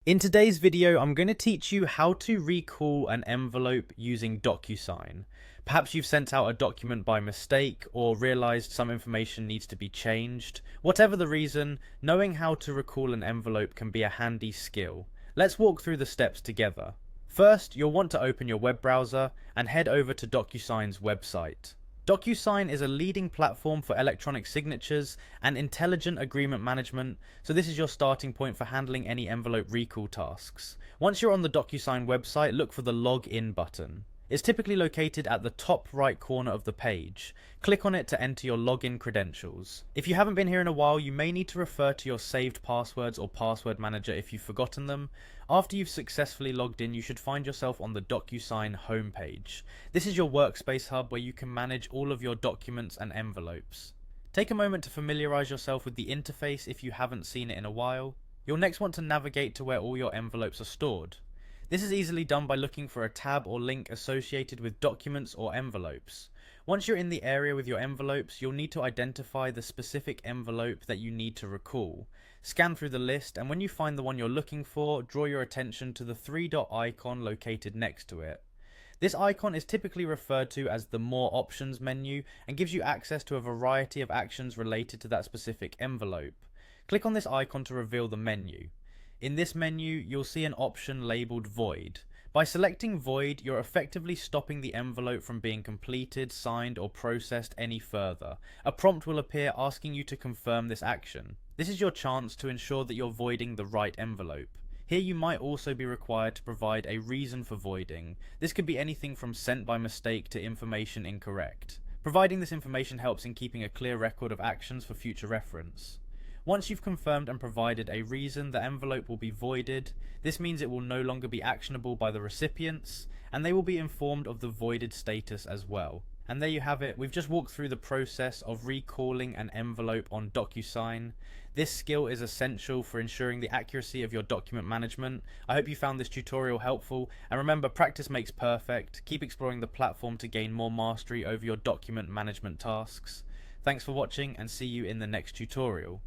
In today's video, I'm going to teach you how to recall an envelope using Docusign. Perhaps you've sent out a document by mistake or realized some information needs to be changed. Whatever the reason, knowing how to recall an envelope can be a handy skill. Let's walk through the steps together. First, you'll want to open your web browser and head over to Docusign's website. Docusign is a leading platform for electronic signatures and intelligent agreement management, so this is your starting point for handling any envelope recall tasks. Once you're on the Docusign website, look for the Login button. It's typically located at the top right corner of the page. Click on it to enter your login credentials. If you haven't been here in a while, you may need to refer to your saved passwords or password manager if you've forgotten them. After you've successfully logged in, you should find yourself on the Docusign homepage. This is your workspace hub where you can manage all of your documents and envelopes. Take a moment to familiarize yourself with the interface if you haven't seen it in a while. You'll next want to navigate to where all your envelopes are stored. This is easily done by looking for a tab or link associated with documents or envelopes. Once you're in the area with your envelopes, you'll need to identify the specific envelope that you need to recall. Scan through the list, and when you find the one you're looking for, draw your attention to the three-dot icon located next to it. This icon is typically referred to as the More Options menu and gives you access to a variety of actions related to that specific envelope. Click on this icon to reveal the menu. In this menu, you'll see an option labeled Void. By selecting Void, you're effectively stopping the envelope from being completed, signed, or processed any further. A prompt will appear asking you to confirm this action. This is your chance to ensure that you're voiding the right envelope. Here you might also be required to provide a reason for voiding. This could be anything from sent by mistake to information incorrect. Providing this information helps in keeping a clear record of actions for future reference. Once you've confirmed and provided a reason, the envelope will be voided. This means it will no longer be actionable by the recipients, and they will be informed of the voided status as well. And there you have it. We've just walked through the process of recalling an envelope on Docusign. This skill is essential for ensuring the accuracy of your document management. I hope you found this tutorial helpful, and remember, practice makes perfect. Keep exploring the platform to gain more mastery over your document management tasks. Thanks for watching, and see you in the next tutorial.